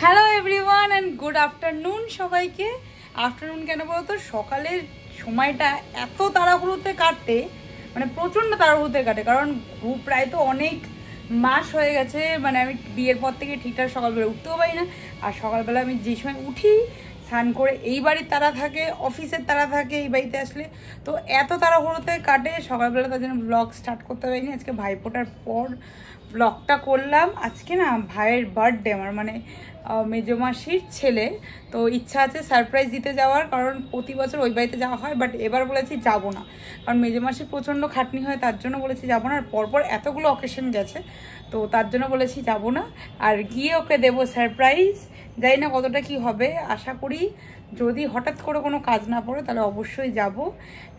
Hello everyone and good afternoon সবাইকে। Afternoon কেন বলতো, সকালের সময়টা এত তাড়াহুড়োতে কাটে, মানে প্রচণ্ড তাড়াহুড়োতে কাটে, কারণ প্রায় তো অনেক মাস হয়ে গেছে। মানে আমি বিয়ের পর থেকে ঠিকঠাক সকালবেলা উঠতেও পারি না। আর সকালবেলা আমি যে সময় উঠি, স্নান করে এই বাড়ির তাড়া থাকে, অফিসের তাড়া থাকে এই বাড়িতে আসলে, তো এত তাড়াহুড়োতে কাটে সকালবেলা, তার জন্য ব্লগ স্টার্ট করতে পারিনি। আজকে ভাইফোঁটার পর ব্লগটা করলাম। আজকে না ভাইয়ের বার্থডে, আমার মানে মেজো মাসির ছেলে, তো ইচ্ছা আছে সারপ্রাইজ দিতে যাওয়ার, কারণ প্রতি বছর ওই বাড়িতে যাওয়া হয়, বাট এবার বলেছি যাব না, কারণ মেজো মাসির প্রচণ্ড খাটনি হয়, তার জন্য বলেছি যাব না। আর পরপর এতগুলো অকেশন গেছে, তো তার জন্য বলেছি যাব না। আর গিয়ে ওকে দেবো সারপ্রাইজ, জানি না কতটা কি হবে, আশা করি যদি হঠাৎ করে কোনো কাজ না পড়ে তাহলে অবশ্যই যাব।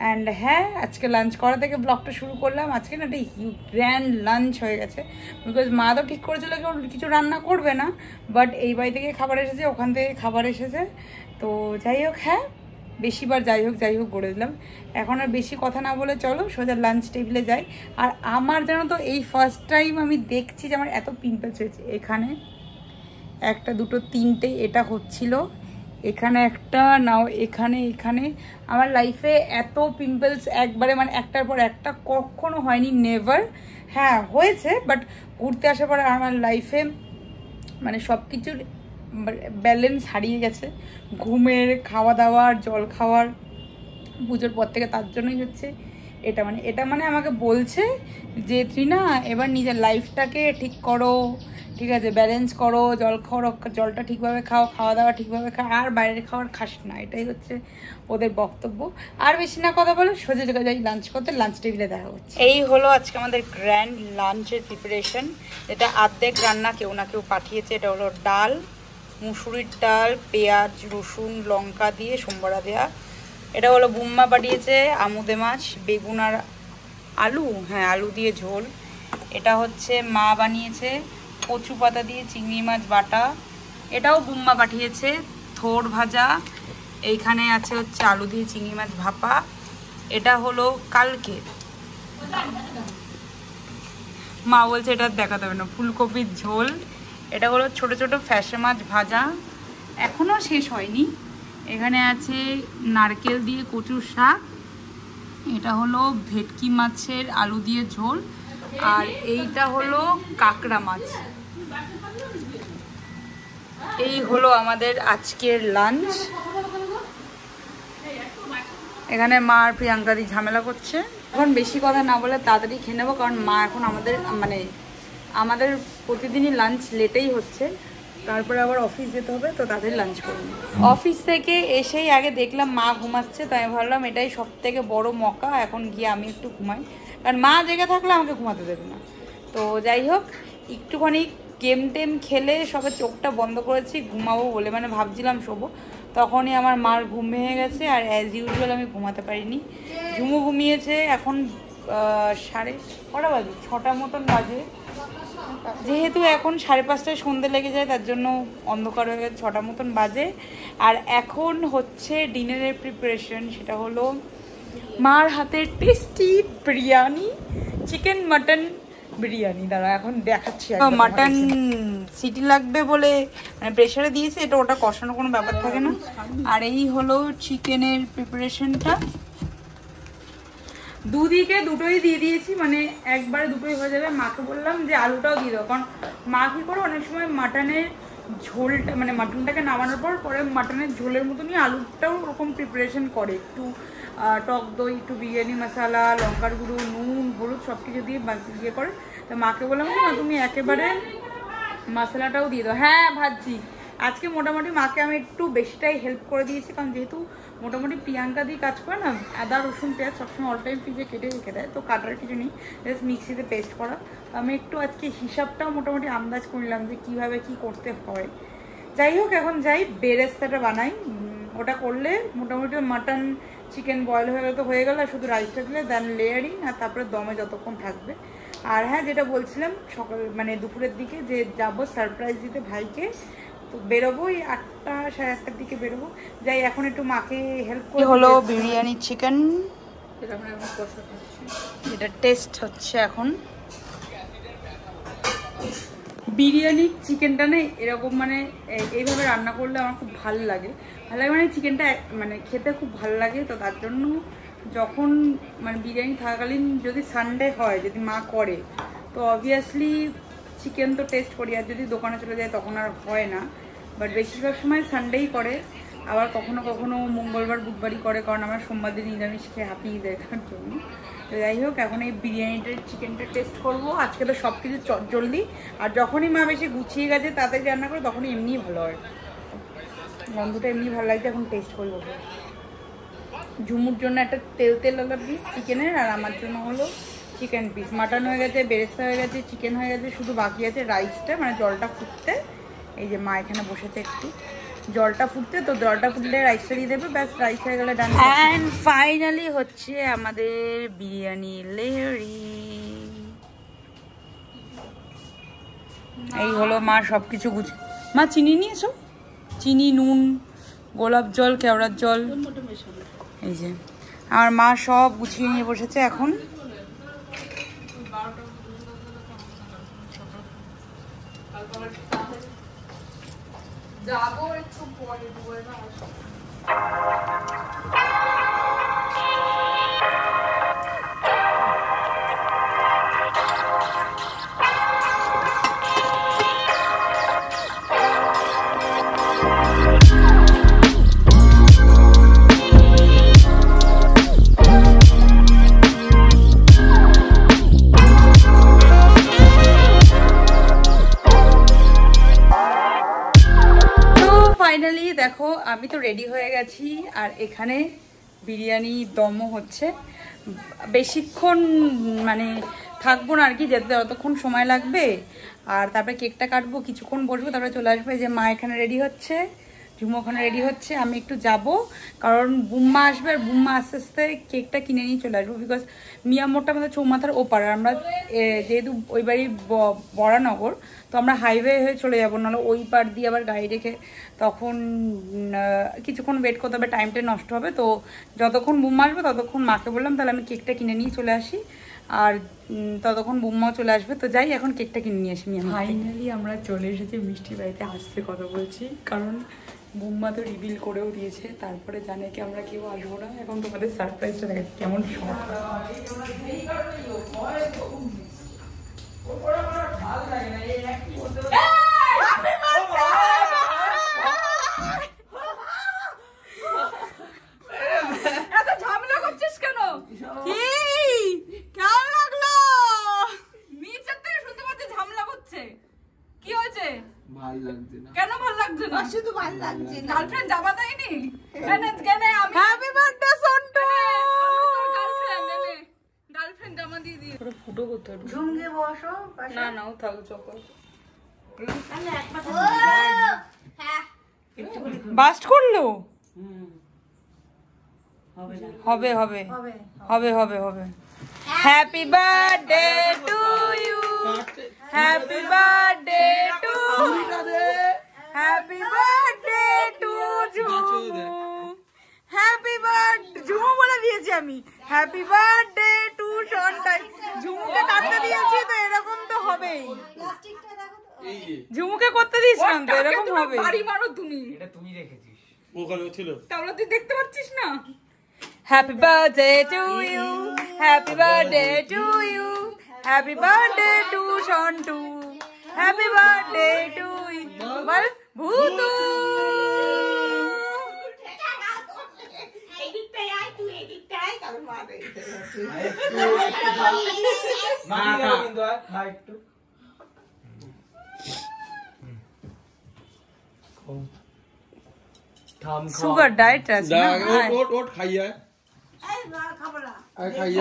অ্যান্ড হ্যাঁ, আজকে লাঞ্চ করা থেকে ব্লগটা শুরু করলাম। আজকে না একটা গ্র্যান্ড লাঞ্চ হয়ে গেছে, বিকজ মা তো ঠিক করেছিল কেউ কিছু রান্না করবে না, বাট এই বাড়ি থেকে খাবার এসেছে, ওখান থেকে খাবার এসেছে, তো যাই হোক, হ্যাঁ বেশিবার যাই হোক করে দিলাম। এখন আর বেশি কথা না বলে চলো সোজা লাঞ্চ টেবিলে যাই। আর আমার জানো তো এই ফার্স্ট টাইম আমি দেখছি যে আমার এত পিম্পলস হয়েছে। এখানে একটা, দুটো, তিনটে এটা হচ্ছিল, এখানে একটা, নাও এখানে, এখানে। আমার লাইফে এত পিম্পলস একবারে, মানে একটার পর একটা কখনো হয়নি, নেভার। হ্যাঁ হয়েছে, বাট ঘুরতে আসার পর আমার লাইফে মানে সব কিছুর ব্যালেন্স হারিয়ে গেছে, ঘুমের, খাওয়া দাওয়ার, জল খাওয়ার, পুজোর পর থেকে। তার জন্যই হচ্ছে এটা মানে আমাকে বলছে যে ত্রিনা এবার নিজের লাইফটাকে ঠিক করো, ঠিক আছে, ব্যালেন্স করো, জলটা ঠিকভাবে খাও, খাওয়া দাওয়া ঠিকভাবে খাও, আর বাইরের খাবার খাস না, এটাই হচ্ছে ওদের বক্তব্য। আর বেশি না কথা বলে সোজা জায়গায় যাই লাঞ্চ করতে, লাঞ্চ টেবিলে দেখা হচ্ছে। এই হলো আজকে আমাদের গ্র্যান্ড লাঞ্চের প্রিপারেশন, যেটা আর্ধেক রান্না কেউ না কেউ পাঠিয়েছে। এটা হলো ডাল, মুসুরির ডাল, পেঁয়াজ, রসুন, লঙ্কা দিয়ে সম্বরা দেওয়া। এটা হলো বুম্মা পাঠিয়েছে আমুদে মাছ, বেগুন আর আলু, হ্যাঁ আলু দিয়ে ঝোল। এটা হচ্ছে মা বানিয়েছে কচু পাতা দিয়ে চিংড়ি মাছ বাটা। এটাও বুম্মা পাঠিয়েছে থোড় ভাজা। এইখানে আছে হচ্ছে আলু দিয়ে চিংড়ি মাছ ভাপা। এটা হলো কালকে, মা বলছে এটা দেখাতে হবে না, ফুলকপির ঝোল। এটা হলো ছোট ছোট ফ্যাসে মাছ ভাজা, এখনও শেষ হয়নি। এখানে আছে নারকেল দিয়ে কচুর শাক। এটা হলো ভেটকি মাছের আলু দিয়ে ঝোল। আর এইটা হলো কাঁকড়া মাছ। এই হলো আমাদের আজকের লাঞ্চ। এখানে মা আর প্রিয়াঙ্কাদি ঝামেলা করছে। এখন বেশি কথা না বলে তাড়াতাড়ি খেয়ে নেবো, কারণ মা এখন আমাদের প্রতিদিনই লাঞ্চ লেটেই হচ্ছে, তারপরে আবার অফিস যেতে হবে, তো তাদের লাঞ্চ করবো। অফিস থেকে এসেই আগে দেখলাম মা ঘুমাচ্ছে, তাই ভাবলাম এটাই সব থেকে বড় মকা, এখন গিয়ে আমি একটু ঘুমাই, কারণ মা জেগে থাকলে আমাকে ঘুমাতে দেবে না। তো যাই হোক, একটুখানি গেম টেম খেলে সবে চোখটা বন্ধ করেছি ঘুমাবো বলে, মানে ভাবছিলাম শোবো, তখনই আমার মার ঘুম ভেঙে গেছে। আর অ্যাজ ইউজুয়াল আমি ঘুমাতে পারিনি, ঝুমু ঘুমিয়েছে। এখন কটা বাজে, 6টা মতন বাজে, যেহেতু এখন 5:30টায় সন্ধে লেগে যায়, তার জন্য অন্ধকার হয়ে গেছে, 6টা মতন বাজে। আর এখন হচ্ছে ডিনারের প্রিপারেশন, সেটা হলো মার হাতের tasty biryani, chicken mutton biryani. দাঁড়া এখন দেখাচ্ছি। মাটন সিটি লাগবে বলে মানে প্রেশারে দিয়েছে, এটা ওটা কষানো কোনো ব্যাপার থাকে না। আর এই হলো চিকেনের প্রিপারেশনটা, দুদিকে দুটোই দিয়ে দিয়েছি, মানে একবারে দুটোই হয়ে যাবে। মাকে বললাম যে আলুটাও দিয়ে দাও, কারণ মা কী করে অনেক সময় মাটনের ঝোলটা, মানে মাটনটাকে নামানোর পরে মাটনের ঝোলের মতনই আলুটাও ওরকম প্রিপারেশন করে, একটু টক দই, একটু বিরিয়ানি মশলা, লঙ্কার গুঁড়ো, নুন, হলুদ সব কিছু দিয়ে ইয়ে করে। তো মাকে বললাম যে মা তুমি একেবারে মশলাটাও দিয়ে দাও। হ্যাঁ ভাবছি আজকে মোটামুটি মাকে আমি একটু বেশিটাই হেল্প করে দিয়েছি, কারণ যেহেতু মোটামুটি প্রিয়াঙ্কা দিয়ে কাজ করে না, আদা রসুন পেঁয়াজ সবসময় অল টাইম ফ্রিজে কেটে রেখে দেয়, তো কাটার কিছু নেই, জাস্ট মিক্সিতে পেস্ট করা। তো আমি একটু আজকে হিসাবটাও মোটামুটি আন্দাজ করলাম যে কীভাবে কি করতে হয়। যাই হোক, এখন যাই বেরেস্তাটা বানাই, ওটা করলে মোটামুটি মাটন চিকেন বয়েল হয়ে গেলে তো হয়ে গেল, আর শুধু রাইসটা দিলে দেন লেয়ারিং, আর তারপরে দমে যতক্ষণ থাকবে। আর হ্যাঁ, যেটা বলছিলাম সকাল মানে দুপুরের দিকে যে যাবো সারপ্রাইজ দিতে ভাইকে, তো বেরোবো এই 8টা 8:30টার দিকে বেরোবো। যাই এখন একটু মাকে হেল্প করে। হলো বিরিয়ানি চিকেন, এটা টেস্ট হচ্ছে এখন। বিরিয়ানির চিকেনটা না এরকম মানে এইভাবে রান্না করলে আমার খুব ভালো লাগে মানে চিকেনটা মানে খেতে খুব ভালো লাগে। তো তার জন্য যখন মানে বিরিয়ানি থাকাকালীন যদি সানডে হয়, যদি মা করে, তো অবভিয়াসলি চিকেন তো টেস্ট করি, আর যদি দোকানে চলে যায় তখন আর হয় না। বাট বেশিরভাগ সময় সানডেই করে, আবার কখনো কখনো মঙ্গলবার বুধবারই করে, কারণ আমরা সোমবার দিন নিরামিষ খেয়ে হাঁপিয়ে দেয় তার জন্য। তো যাই হোক, এখন এই বিরিয়ানিটার চিকেনটা টেস্ট করবো। আজকে তো সব কিছু জলদি, আর যখনই মা বেশি গুছিয়ে গেছে তাড়াতাড়ি রান্না করে তখনই এমনিই ভালো হয়, গন্ধটা এমনি ভালো লাগছে। এখন টেস্ট করবো। ঝুমুর জন্য একটা তেল পিস চিকেনের, আর আমার জন্য হলো চিকেন পিস। মাটন হয়ে গেছে, বেরেস্তা হয়ে গেছে, চিকেন হয়ে গেছে, শুধু বাকি আছে রাইসটা, মানে জলটা ফুটতে। এই যে মা এখানে বসেছে একটু জলটা ফুটতে, তো জলটা ফুটলে রাইসটা দিয়ে দেবে, ব্যাস রাইস হয়ে গেলে ডান। অ্যান্ড ফাইনালি হচ্ছে আমাদের বিরিয়ানি লেয়ারি। এই হলো মা সব কিছু মা চিনি নিয়েছো? চিনি, নুন, গোলাপ জল, কেওড়ার জল, এই যে আমার মা সব গুছিয়ে নিয়ে বসেছে এখন। যাবো একটু পরে। ফাইনালি দেখো আমি তো রেডি হয়ে গেছি, আর এখানে বিরিয়ানি দমও হচ্ছে। বেশিক্ষণ মানে থাকবো না আর কি, যেতে যতক্ষণ সময় লাগবে। আর তারপরে কেকটা কাটবো, কিছুক্ষণ বসবো, তারপরে চলে আসবে। যে মা এখানে রেডি হচ্ছে, ঝুমু ওখানে রেডি হচ্ছে, আমি একটু যাব, কারণ বুম্মা আসবে। আর বুম্মা আস্তে আস্তে কেকটা কিনে নিয়ে চলে আসবো, বিকজ মিয়ামোড়টা আমাদের চৌমাথার ওপার। আমরা যেহেতু ওই বাড়ি বরানগর, তো আমরা হাইওয়ে হয়ে চলে যাবো, নাহলে ওই পার দিয়ে আবার গাড়ি রেখে তখন কিছুক্ষণ ওয়েট করতে হবে, টাইমটা নষ্ট হবে। তো যতক্ষণ বুম্মা আসবে ততক্ষণ মাকে বললাম তাহলে আমি কেকটা কিনে নিয়ে চলে আসি, আর ততক্ষণ বুম্মাও চলে আসবে। তো যাই এখন কেকটা কিনে নিয়ে আসি। ফাইনালি আমরা চলে এসেছি মিষ্টি বাড়িতে। আসতে কথা বলছি, কারণ বুম্মা তো রিভিল করেও দিয়েছে, তারপরে জানে কি আমরা কেউ আসবো না। এখন তোমাদের সারপ্রাইজটা দেখে কেমন শখ। কেন ভালো লাগছে না? শুধু ভালো লাগছে না। গার্লফ্রেন্ড জামা দেয়নি? Happy birthday Santu. গার্লফ্রেন্ড জামা দিয়ে দিয়ে ফুটো করতে হবে। ঝুমকে বসো। না না, ও থাকো চকো। বাস্ট করলো? হবে হবে হবে হবে হবে। Happy birthday to you, happy birthday to, happy birthday to Jhumu, happy birthday. Jhumu বলে দিয়েছি আমি, হ্যাপি বার্থডে টু সন্টাই। ঝুমুকে কাটতে দিয়েছি তো এরকম তো হবেই। ঝুমুকে করতে দিয়েছিলাম তো এরকম হবে। বাড়ি মারো তুমি, এটা তুমি রেখেছিস। ওখানে ছিল তাহলে তুই দেখতে পাচ্ছিস না। Happy birthday to you, happy birthday to you, happy birthday to Shantu, happy birthday to you, বল ভূতু। সুগার ডায়েট আছে না, ওট খাইয়া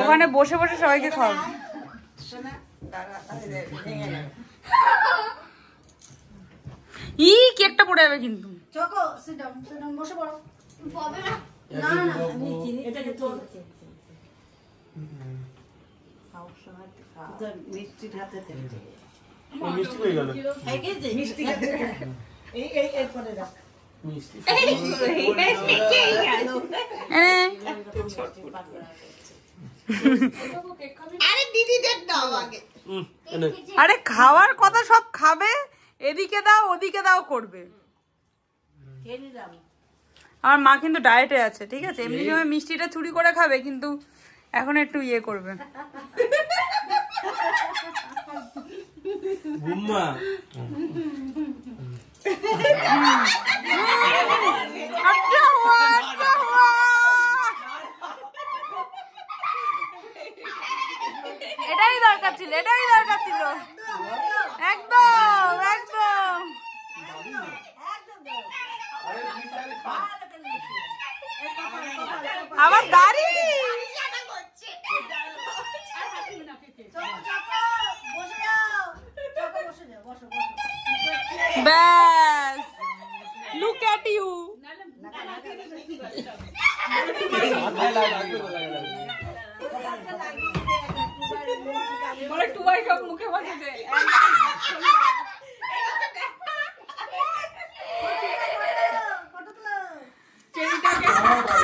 ওখানে বসে বসে সবাইকে খাওয়াবো। ই কেকটা পড়ে যাবে কিন্তু। চকো সিট ডাউন বসে পড়ো। পাবে না। না না আমি চিনি এটাকে তো খাও সময় খাও। তো মিষ্টি হাতে দে। মিষ্টি হয়ে গেল। এই যে মিষ্টি এই এর পরে দাও। মিষ্টি আরে দিদি দেখ দাও আগে। আরে খাওয়ার কথা সব খাবে, এদিকে দাও ওদিকে দাও করবে। আমার মা কিন্তু ডায়েটে আছে, ঠিক আছে? এমনি সময় মিষ্টিটা চুরি করে খাবে, কিন্তু এখন একটু ইয়ে করবে। এটাই দরকার ছিল, এটাই দরকার ছিল, একদম একদম। আমার দাড়ি ব্যাস, লুক অ্যাট ইউ। মুখে বসে দে।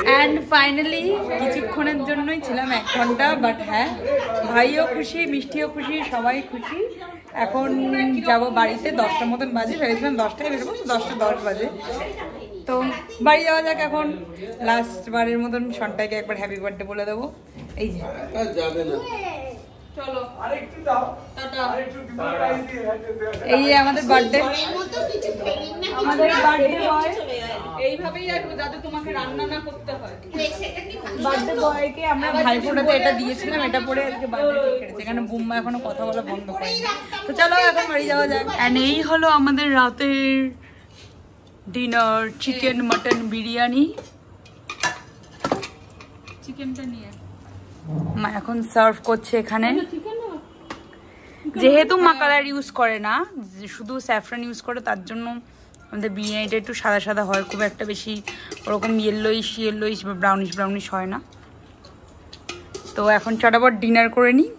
অ্যান্ড ফাইনালি কিছুক্ষণের জন্যই ছিলাম, 1 ঘন্টা, বাট হ্যাঁ ভাইও খুশি, মিষ্টিও খুশি, সবাই খুশি। এখন যাব বাড়িতে, 10টার মতন বাজে, ভেবেছিলাম 10টায় বেরোবো, 10:10 বাজে। তো বাড়ি যাওয়া যাক এখন। লাস্ট বারের মতন সন্টাকে একবার হ্যাপি বার্থডে বলে দেবো। এই যে চলো এই যে আমাদের বার্থডে, আমাদের বার্থডে বয় এইভাবেই রাখবো যাতে তোমাকে রান্না না করতে হয়। বার্থডে বয়কে আমরা ভাইফোঁটাতে এটা দিয়েছিলাম, এটা পরে আজকে বার্থডে কেটেছে। এখানে বুম্মা এখনো কথা বলা বন্ধ করেনি। তো চলো এখন বাড়ি যাওয়া যাক। অ্যান্ড এই হলো আমাদের রাতের ডিনার, চিকেন মটন বিরিয়ানি। চিকেনটা নিয়ে মা এখন সার্ভ করছে এখানে। যেহেতু মা কালার ইউজ করে না, শুধু স্যাফরান ইউজ করে, তার জন্য আমাদের বিরিয়ানিটা একটু সাদা সাদা হয়, খুব একটা বেশি ওরকম ইয়েলোইশ বা ব্রাউনিশ হয় না। তো এখন চটাপট ডিনার করে নিই।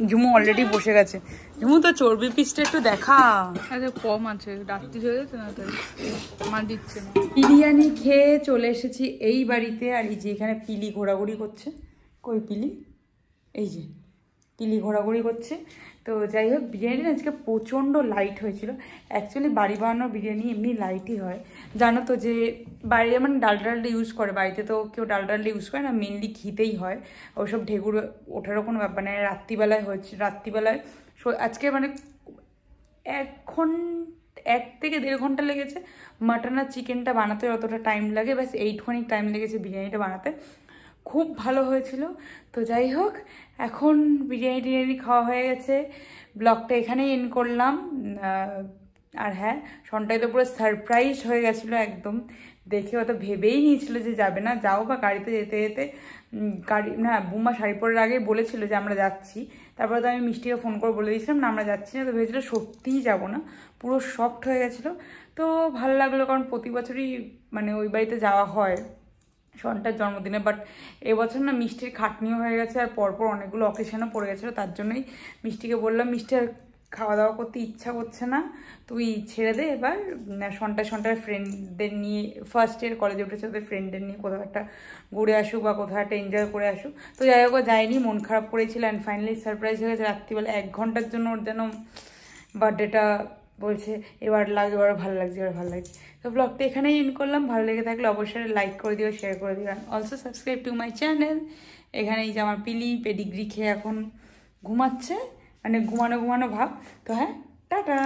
ঝুমু অলরেডি বসে গেছে। ঝুমু তো চর্বি পিসটা একটু দেখা। আরে কম আছে, রাত্রি হয়ে গেছে না, তাই মা দিচ্ছে না। বিরিয়ানি খেয়ে চলে এসেছি এই বাড়িতে। আর এই যে এখানে পিলি ঘোরাঘুরি করছে। কই পিলি? এই যে পিলি ঘোরাঘুরি করছে। তো যাই হোক, বিরিয়ানিটা আজকে প্রচণ্ড লাইট হয়েছিল। অ্যাকচুয়ালি বাড়ি বানানো বিরিয়ানি এমনি লাইটই হয়, জানো তো। যে বাইরে মানে ডালটা ইউজ করে, বাড়িতে তো কেউ ডালটা ইউজ করে না, মেনলি ঘিতেই হয়। ওইসব ঢেকুর ওঠারও কোনো ব্যাপার নেই। রাত্রিবেলায় আজকে মানে 1 থেকে 1.5 ঘন্টা লেগেছে মাটন আর চিকেনটা বানাতে, অতটা টাইম লাগে, ব্যাস এইটুখানি টাইম লেগেছে বিরিয়ানিটা বানাতে। খুব ভালো হয়েছিল। তো যাই হোক, এখন বিরিয়ানি খাওয়া হয়ে গেছে, ব্লগটা এখানেই এন্ড করলাম। আর হ্যাঁ, সন্টাই তো পুরো সারপ্রাইজ হয়ে গেছিলো একদম। দেখে অত ভেবেই নিয়েছিল যে যাবে না। যাও বা গাড়িতে যেতে যেতে বুম্মা শাড়ি পরার আগে বলেছিল যে আমরা যাচ্ছি। তারপরে তো আমি মিষ্টিকে ফোন করে বলে দিয়েছিলাম না আমরা যাচ্ছি না। তো ভেবেছিল সত্যিই যাবো না, পুরো শকড হয়ে গেছিলো। তো ভালো লাগলো, কারণ প্রতি বছরই মানে ওই বাড়িতে যাওয়া হয় সন্টার জন্মদিনে। বাট এবছর না মিষ্টির খাটনিও হয়ে গেছে, আর পরপর অনেকগুলো অকেশনও পড়ে গেছিলো। তার জন্যই মিষ্টিকে বললাম, মিষ্টি আর খাওয়া দাওয়া করতে ইচ্ছা করছে না, তুই ছেড়ে দে এবার। সন্টার ফ্রেন্ডদের নিয়ে, ফার্স্ট ইয়ার কলেজে উঠেছে, ওদের ফ্রেন্ডদের নিয়ে কোথাও একটা ঘুরে আসুক বা কোথাও একটা এনজয় করে আসুক। তো যাই হোক, যায়নি, মন খারাপ করেছিল। অ্যান্ড ফাইনালি সারপ্রাইজ হয়ে গেছে রাত্রিবেলা 1 ঘন্টার জন্য। ওর যেন বার্থডেটা বলছে এবার ভালো লাগছে। তো ব্লগটা এখানেই এন্ড করলাম। ভালো লেগে থাকলে অবশ্যই লাইক করে দিও, শেয়ার করে দিও, also subscribe to my channel. এখানে এই যে আমার পিলি পেডিগ্রি খেয়ে এখন ঘুমাচ্ছে, মানে ঘুমানো ভাব। তো হ্যাঁ, টাটা।